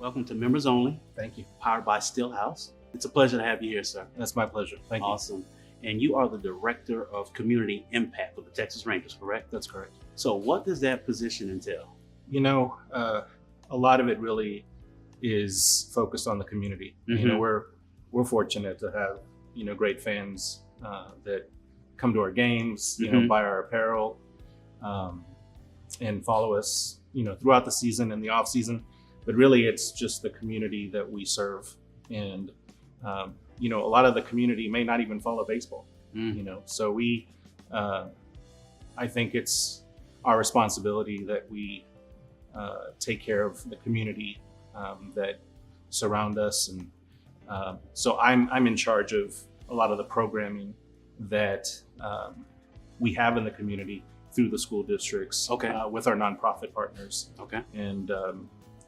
Welcome to Members Only, Thank you. powered by Stillhouse. It's a pleasure to have you here, sir. That's my pleasure. Thank you. Awesome. And you are the Director of Community Impact for the Texas Rangers, correct? That's correct. So what does that position entail? A lot of it really is focused on the community. Mhm. We're fortunate to have great fans that come to our games, Mhm. buy our apparel, and follow us, throughout the season and the off season. But really, it's just the community that we serve, and a lot of the community may not even follow baseball. So I think it's our responsibility that we take care of the community that surround us, and so I'm in charge of a lot of the programming that we have in the community through the school districts, Okay. With our nonprofit partners, Okay. and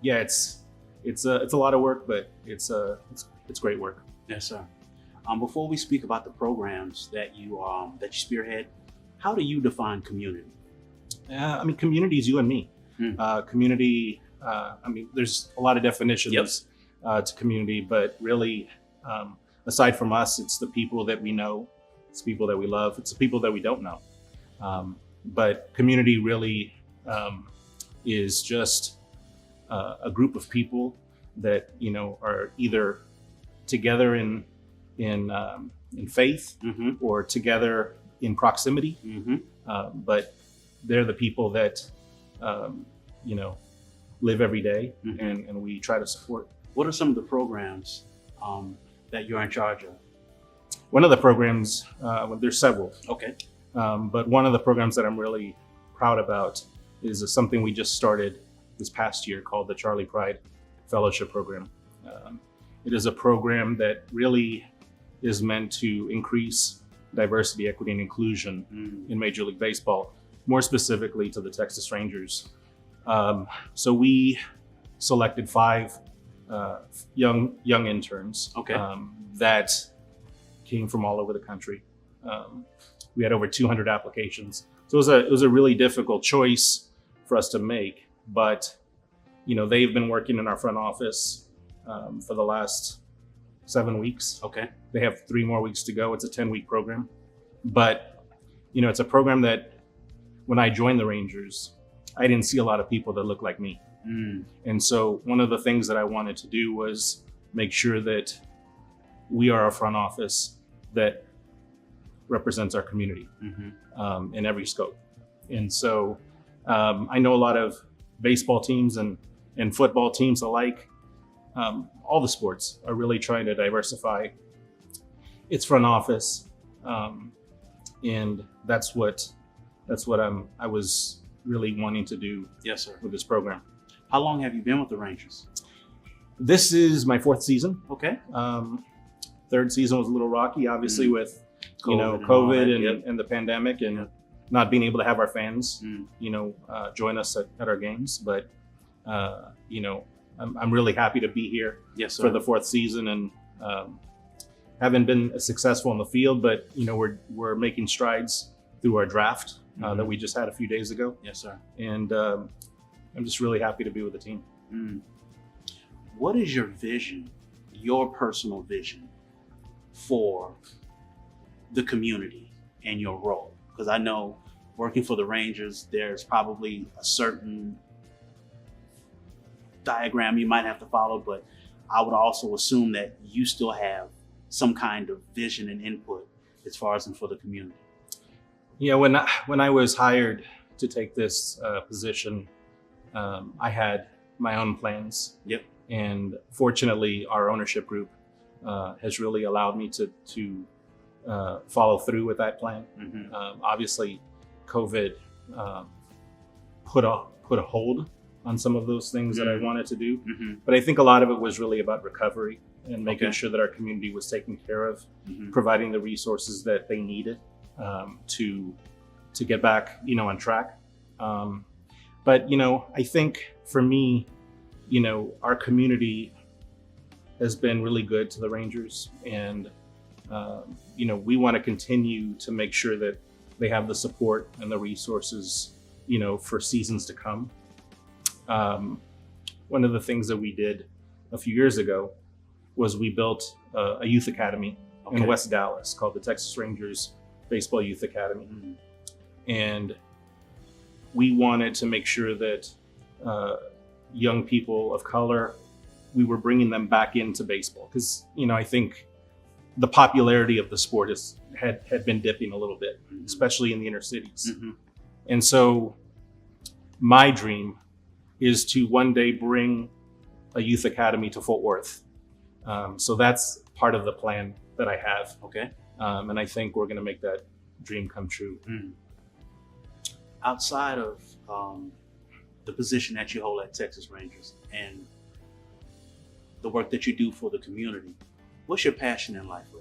yeah, it's a lot of work, but it's great work. Yes, sir. Before we speak about the programs that you spearhead, how do you define community? Community is you and me. Mm. Community. There's a lot of definitions Yep. to community, but really, aside from us, it's the people that we know, it's the people that we love, it's the people that we don't know. But community really is just a group of people that are either together in faith Mm-hmm. or together in proximity. Mm-hmm. But they're the people that live every day, Mhm. and we try to support. What are some of the programs that you're in charge of? One of the programs, there's several, Okay. but one of the programs that I'm really proud about is something we just started this past year called the Charlie Pride Fellowship Program. It is a program that really is meant to increase diversity, equity, and inclusion Mm. in Major League Baseball, more specifically to the Texas Rangers. So we selected 5 young interns, Okay. that came from all over the country. We had over 200 applications, so it was a really difficult choice for us to make. But they've been working in our front office for the last 7 weeks. Okay. They have 3 more weeks to go. It's a 10-week program, but it's a program that when I joined the Rangers, I didn't see a lot of people that look like me. Mm. And so one of the things that I wanted to do was make sure that we are a front office that represents our community Mm-hmm. in every scope. And so I know a lot of baseball teams and football teams alike. All the sports are really trying to diversify its front office, and that's what I was really wanting to do Yes, sir. with this program. How long have you been with the Rangers? This is my 4th season. Okay. 3rd season was a little rocky, obviously, with COVID and all COVID that, and, yep. and the pandemic, and Yep. not being able to have our fans, Mm. join us at our games. But I'm really happy to be here Yes, sir. for the 4th season, and haven't been successful in the field, but we're making strides through our draft Mhm. that we just had a few days ago, Yes, sir. and I'm just really happy to be with the team. Mm. What is your vision, your personal vision for the community and your role? Because I know working for the Rangers, there's probably a certain diagram you might have to follow, but I would also assume that you still have some kind of vision and input as far as for the community. Yeah, when I was hired to take this position, I had my own plans. Yep. And fortunately, our ownership group has really allowed me to follow through with that plan. Mm-hmm. Obviously, COVID put a hold on some of those things that I wanted to do, Mm-hmm. but I think a lot of it was really about recovery and making Okay. sure that our community was taken care of, Mm-hmm. providing the resources that they needed to get back, on track. But I think for me, our community has been really good to the Rangers, and we want to continue to make sure that they have the support and the resources, for seasons to come. One of the things that we did a few years ago was we built a youth academy in West Dallas called the Texas Rangers Baseball Youth Academy. And we wanted to make sure that young people of color, we were bringing them back into baseball. Because, I think the popularity of the sport had been dipping a little bit, especially in the inner cities. And so my dream is to one day bring a youth academy to Fort Worth. So that's part of the plan that I have. Okay. And I think we're going to make that dream come true. Outside of the position that you hold at Texas Rangers and the work that you do for the community, what's your passion in life, Ray?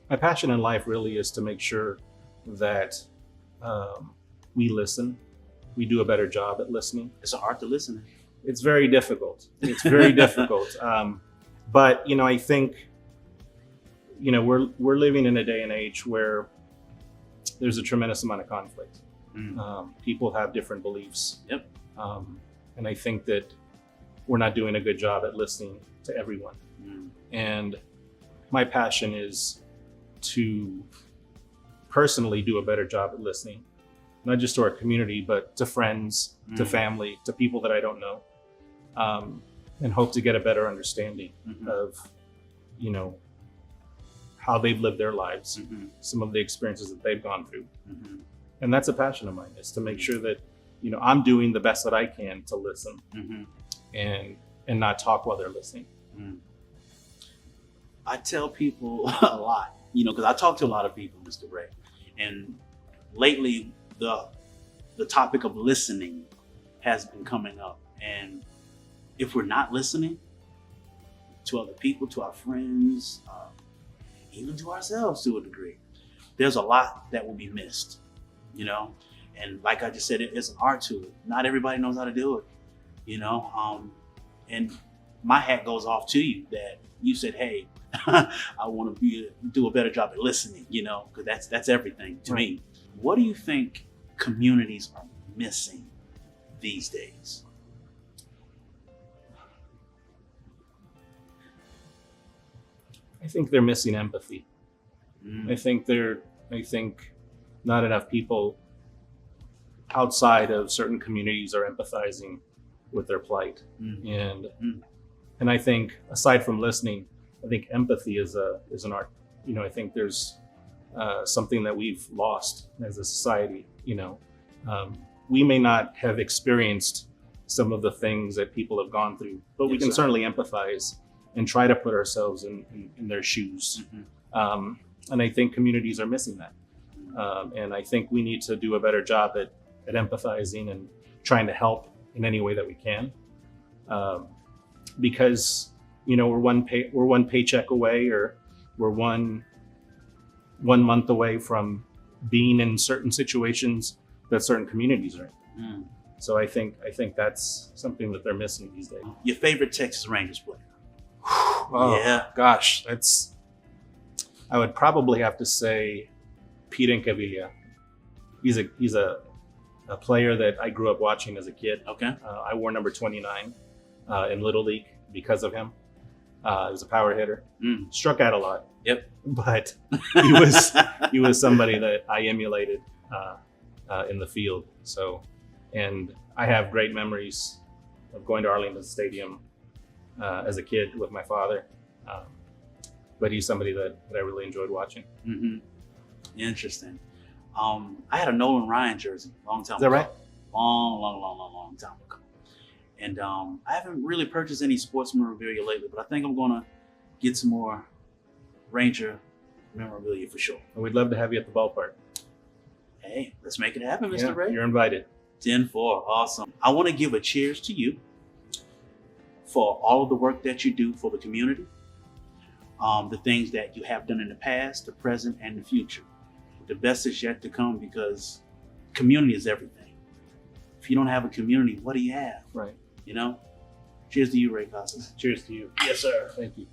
My passion in life really is to make sure that we listen. We do a better job at listening. It's an art to listen. It's very difficult. It's very difficult. But I think we're living in a day and age where there's a tremendous amount of conflict. People have different beliefs. Yep. And I think that we're not doing a good job at listening to everyone. And my passion is to personally do a better job at listening, not just to our community, but to friends, to family, to people that I don't know, and hope to get a better understanding of, how they've lived their lives, some of the experiences that they've gone through. And that's a passion of mine, is to make sure that, I'm doing the best that I can to listen and not talk while they're listening. I tell people a lot, because I talk to a lot of people, Mr. Ray, and lately the topic of listening has been coming up. And if we're not listening to other people, to our friends, even to ourselves to a degree, there's a lot that will be missed, And like I just said, it's an art to it. Not everybody knows how to do it, And my hat goes off to you that you said, hey, I want to do a better job at listening, because that's everything to me. What do you think communities are missing these days? I think they're missing empathy. I think not enough people outside of certain communities are empathizing with their plight. And I think aside from listening, I think empathy is an art. I think there's something that we've lost as a society. We may not have experienced some of the things that people have gone through, but we can certainly empathize and try to put ourselves in their shoes. And I think communities are missing that. And I think we need to do a better job at empathizing and trying to help in any way that we can. Because, we're one paycheck away, or we're one month away from being in certain situations that certain communities are in. So I think that's something that they're missing these days. Your favorite Texas Rangers player? Oh, yeah, gosh, I would probably have to say Pete Incaviglia. He's a player that I grew up watching as a kid. Okay. I wore number 29 in Little League because of him. He was a power hitter. Struck out a lot. Yep. But he was somebody that I emulated in the field. So, and I have great memories of going to Arlington Stadium as a kid with my father. But he's somebody that I really enjoyed watching. Interesting. I had a Nolan Ryan jersey a long time ago. Is that right? Long time ago. And I haven't really purchased any sports memorabilia lately, but I think I'm going to get some more Ranger memorabilia for sure. And we'd love to have you at the ballpark. Hey, let's make it happen, Mr. Ray. You're invited. 10-4. Awesome. I want to give a cheers to you for all of the work that you do for the community, the things that you have done in the past, the present, and the future. The best is yet to come, because community is everything. If you don't have a community, what do you have? Right. Cheers to you, Ray Casas. Cheers to you. Yes, sir. Thank you.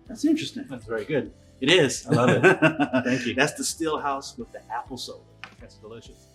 That's interesting. That's very good. It is. I love it. Thank you. That's the Still House with the apple soda. That's delicious.